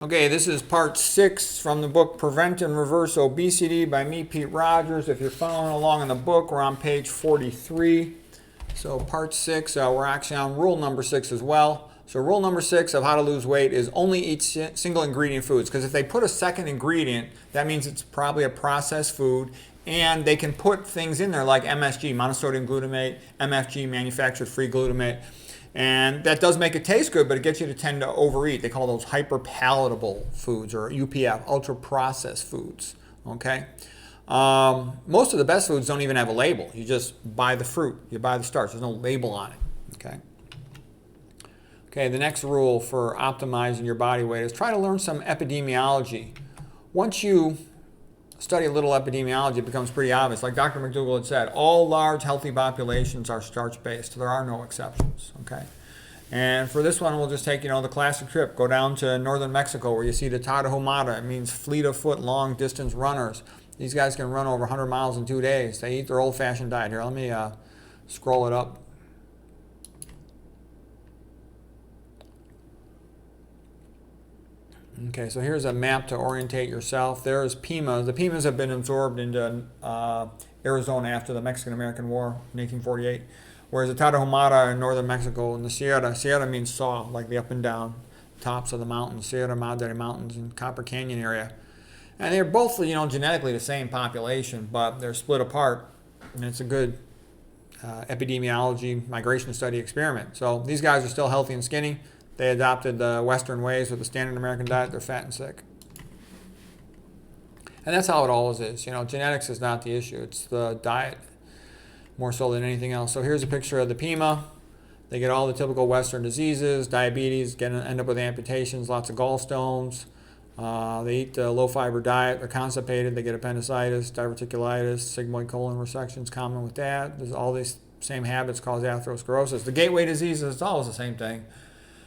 Okay, this is part 6 from the book Prevent and Reverse Obesity by me, Pete Rogers. If you're following along in the book, we're on page 43. So part 6, we're actually on rule number 6 as well. So rule number 6 of how to lose weight is only eat single ingredient foods. Because if they put a second ingredient, that means it's probably a processed food. And they can put things in there like MSG, monosodium glutamate, MFG, manufactured free glutamate. And that does make it taste good, but it gets you to tend to overeat. They call those hyperpalatable foods, or UPF, ultra processed foods. Okay. Most of the best foods don't even have a label. You just buy the fruit, you buy the starch. There's no label on it. Okay. Okay. The next rule for optimizing your body weight is try to learn some epidemiology. Once you study a little epidemiology, it becomes pretty obvious. Like Dr. McDougall had said, all large healthy populations are starch-based. There are no exceptions, okay? And for this one, we'll just take, the classic trip. Go down to northern Mexico where you see the Tarahumara. It means fleet of foot, long distance runners. These guys can run over 100 miles in 2 days. They eat their old-fashioned diet. Here, let me scroll it up. Okay, so here's a map to orientate yourself. There's Pimas. The Pimas have been absorbed into Arizona after the Mexican-American War in 1848, whereas the Tarahumara in northern Mexico and the Sierra means saw, like the up and down tops of the mountains, Sierra Madre Mountains and Copper Canyon area. And they're both, genetically the same population, but they're split apart, and it's a good epidemiology migration study experiment. So these guys are still healthy and skinny. They adopted the Western ways with the standard American diet. They're fat and sick. And that's how it always is. Genetics is not the issue. It's the diet more so than anything else. So here's a picture of the Pima. They get all the typical Western diseases, diabetes, end up with amputations, lots of gallstones. They eat a low-fiber diet. They're constipated. They get appendicitis, diverticulitis, sigmoid colon resections, common with that. There's all these same habits cause atherosclerosis. The gateway diseases, it's always the same thing.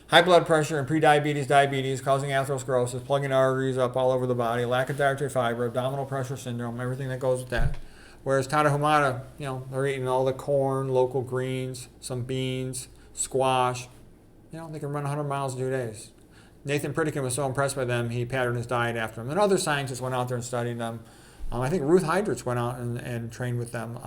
High blood pressure and prediabetes, diabetes, causing atherosclerosis, plugging arteries up all over the body, lack of dietary fiber, abdominal pressure syndrome, everything that goes with that. Whereas Tarahumara, they're eating all the corn, local greens, some beans, squash. They can run 100 miles in 2 days. Nathan Pritikin was so impressed by them, he patterned his diet after them. And other scientists went out there and studied them. I think Ruth Heidrich went out and trained with them.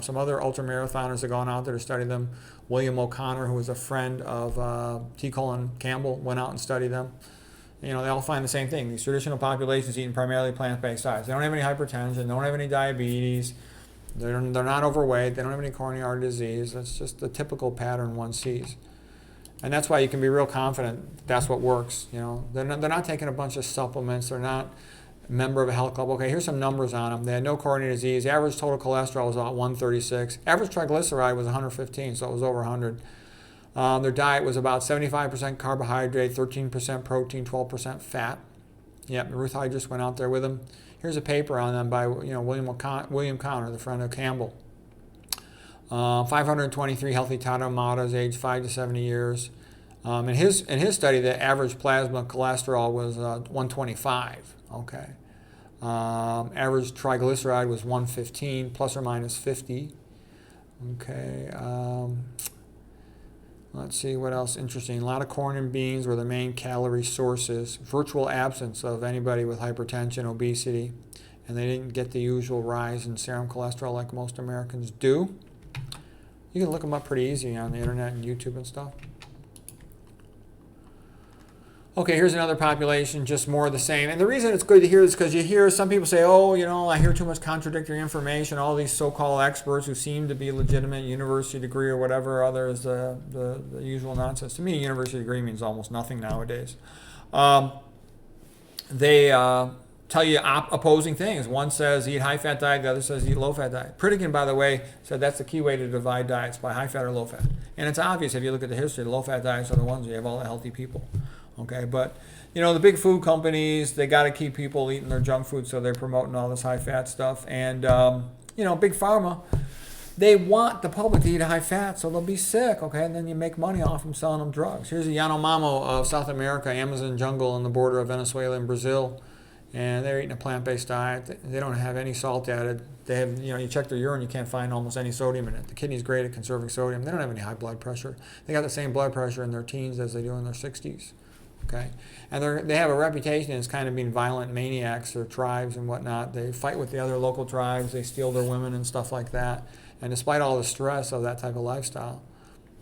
Some other ultramarathoners have gone out there to study them. William O'Connor, who was a friend of T. Colin Campbell, went out and studied them. They all find the same thing. These traditional populations eating primarily plant-based diets. They don't have any hypertension. They don't have any diabetes. They're not overweight. They don't have any coronary artery disease. That's just the typical pattern one sees. And that's why you can be real confident that's what works. They're not taking a bunch of supplements. They're not member of a health club. Okay, here's some numbers on them. They had no coronary disease. Average total cholesterol was about 136. Average triglyceride was 115, so it was over 100. Their diet was about 75% carbohydrate, 13% protein, 12% fat. Yep, Ruth Heidrich went out there with them. Here's a paper on them by William Connor, the friend of Campbell. 523 healthy Tarahumaras aged 5 to 70 years. In his study, the average plasma cholesterol was 125. Okay. Average triglyceride was 115, plus or minus 50. Okay. Let's see what else interesting. A lot of corn and beans were the main calorie sources. Virtual absence of anybody with hypertension, obesity, and they didn't get the usual rise in serum cholesterol like most Americans do. You can look them up pretty easy on the internet and YouTube and stuff. Okay, here's another population, just more of the same. And the reason it's good to hear is because you hear some people say, I hear too much contradictory information. All these so-called experts who seem to be legitimate, university degree or whatever others, the usual nonsense. To me, university degree means almost nothing nowadays. They tell you opposing things. One says eat high-fat diet, the other says eat low-fat diet. Pritikin, by the way, said that's the key way to divide diets, by high-fat or low-fat. And it's obvious if you look at the history, the low-fat diets are the ones where you have all the healthy people. Okay, but the big food companies, they got to keep people eating their junk food, so they're promoting all this high-fat stuff. And big pharma, they want the public to eat high fat, so they'll be sick. Okay, and then you make money off them selling them drugs. Here's a Yanomamo of South America, Amazon jungle on the border of Venezuela and Brazil, and they're eating a plant-based diet. They don't have any salt added. They have, you check their urine, you can't find almost any sodium in it. The kidney's great at conserving sodium. They don't have any high blood pressure. They got the same blood pressure in their teens as they do in their 60s. Okay, and they have a reputation as kind of being violent maniacs. Their tribes and whatnot. They fight with the other local tribes. They steal their women and stuff like that. And despite all the stress of that type of lifestyle,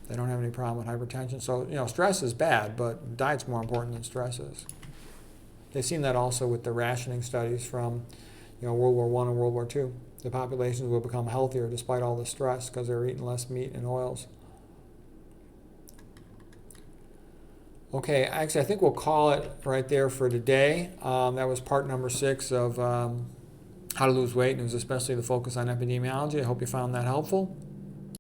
they don't have any problem with hypertension. So stress is bad, but diet's more important than stress is. They've seen that also with the rationing studies from World War I and World War II. The populations will become healthier despite all the stress because they're eating less meat and oils. Okay, actually, I think we'll call it right there for today. That was part number 6 of how to lose weight, and it was especially the focus on epidemiology. I hope you found that helpful.